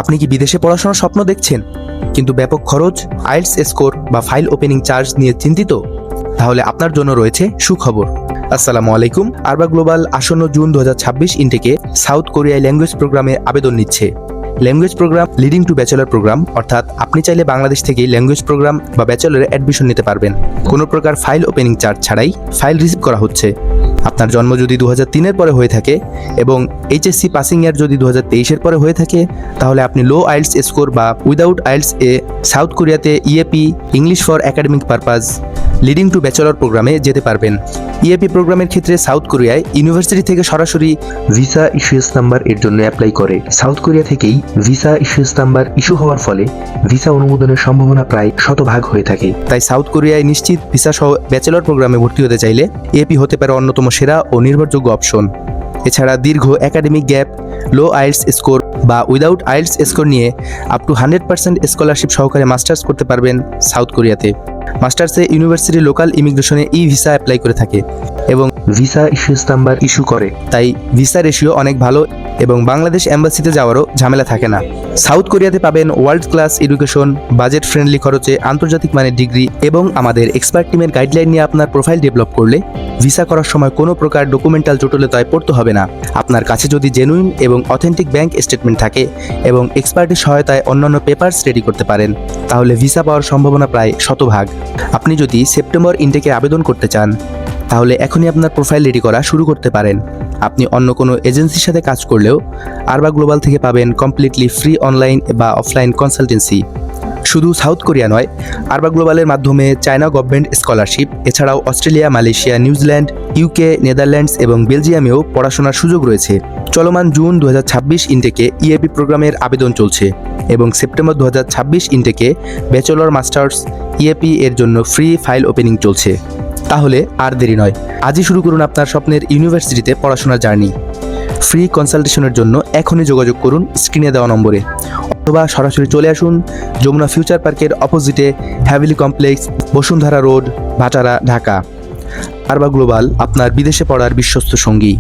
আপনি কি বিদেশে পড়াশোনার স্বপ্ন দেখছেন কিন্তু ব্যাপক খরচ, আইএলটিএস স্কোর বা ফাইল ওপেনিং চার্জ নিয়ে চিন্তিত? তাহলে আপনার জন্য রয়েছে সুখবর। আসসালামু আলাইকুম। আরবা গ্লোবাল আসন্ন জুন 2026 ইনটেকে সাউথ কোরিয়ায় ল্যাঙ্গুয়েজ প্রোগ্রামে আবেদন নিচ্ছে। Language program leading to bachelor program, অর্থাৎ আপনি চাইলে বাংলাদেশ থেকেই ল্যাঙ্গুয়েজ প্রোগ্রাম বা ব্যাচেলরে অ্যাডমিশন নিতে পারবেন। কোনো প্রকার ফাইল ওপেনিং চার্জ ছাড়াই ফাইল রিসিভ করা হচ্ছে। আপনার জন্ম যদি 2003-এর পরে হয়ে থাকে এবং এইচএসসি পাসিং ইয়ার যদি 2023-এর পরে হয়ে থাকে, তাহলে আপনি লো আইএলটিএস স্কোর বা উইদাউট আইএলটিএস এ সাউথ কোরিয়াতে EAP English for academic purpose leading to bachelor প্রোগ্রামে যেতে পারবেন। ইএপি প্রোগ্রামের ক্ষেত্রে সাউথ কোরিয়ায় ইউনিভার্সিটি থেকে সরাসরি ভিসা ইস্যুস নাম্বার এর জন্য অ্যাপ্লাই করে সাউথ কোরিয়া থেকেই ভিসা ইস্যুস নাম্বার ইস্যু হওয়ার ফলে ভিসা অনুমোদনের সম্ভাবনা প্রায় 100% হয়ে থাকে। তাই সাউথ কোরিয়ায় নিশ্চিত ভিসা সহ ব্যাচেলর প্রোগ্রামে ভর্তি হতে চাইলে ইএপি হতে পারে অন্যতম সেরা ও নির্ভরযোগ্য অপশন। এছাড়া দীর্ঘ একাডেমিক গ্যাপ, লো আইএলটিএস স্কোর বা উইদাউট আইএলটিএস স্কোর নিয়ে আপ টু 100% স্কলারশিপ সহকারে মাস্টার্স করতে পারবেন সাউথ কোরিয়াতে। মাস্টার্সে ইউনিভার্সিটি লোকাল ইমিগ্রেশনে ই ভিসা অ্যাপ্লাই করে থাকে এবং ভিসা ইস্যুস নাম্বার ইস্যু করে। তাই ভিসা রেশিও অনেক ভালো এবং বাংলাদেশ এম্বাসিতে যাওয়ারও ঝামেলা থাকে না। সাউথ কোরিয়াতে পাবেন world class education, budget friendly খরচে আন্তর্জাতিক মানের ডিগ্রি এবং আমাদের এক্সপার্ট টিমের গাইডলাইন নিয়ে আপনার প্রোফাইল ডেভেলপ করলে ভিসা করার সময় কোনো প্রকার ডকুমেন্টাল জটিলতায় পড়তে হবে না। আপনার কাছে যদি জেনুইন এবং অথেন্টিক ব্যাংক স্টেটমেন্ট থাকে এবং এক্সপার্টের সহায়তায় অন্যান্য পেপারস রেডি করতে পারেন, তাহলে ভিসা পাওয়ার সম্ভাবনা প্রায় 100%। আপনি যদি সেপ্টেম্বর ইনটেকে আবেদন করতে চান, তাহলে এখনই আপনার প্রোফাইল রেডি করা শুরু করতে পারেন। আপনি অন্য কোনো এজেন্সির সাথে কাজ করলেও আরবা গ্লোবাল থেকে পাবেন কমপ্লিটলি ফ্রি অনলাইন বা অফলাইন কনসালটেন্সি। শুধু সাউথ কোরিয়া নয়, আরবা গ্লোবালের মাধ্যমে চায়না গভর্নমেন্ট স্কলারশিপ, এছাড়াও Australia, Malaysia, New Zealand, UK, Netherlands এবং বেলজিয়ামেও পড়াশোনার সুযোগ রয়েছে। চলমান জুন 2026 ইনটেকে ইএপি প্রোগ্রামের আবেদন চলছে এবং সেপ্টেম্বর 2026 ইনটেকে ব্যাচেলর মাস্টার্স ইএপি এর জন্য ফ্রি ফাইল ওপেনিং চলছে। তাহলে আর দেরি নয়, আজই শুরু করুন আপনার স্বপ্নের ইউনিভার্সিটিতে পড়াশোনার জার্নি। ফ্রি কনসালটেশনের জন্য এখনই যোগাযোগ করুন স্ক্রিনে দেওয়া নম্বরে, অথবা সরাসরি চলে আসুন যমুনা ফিউচার পার্কের অপোজিটে হ্যাভিলি কমপ্লেক্স, বসুন্ধরা রোড, ভাটারা, ঢাকা। আরবা গ্লোবাল, আপনার বিদেশে পড়ার বিশ্বস্ত সঙ্গী।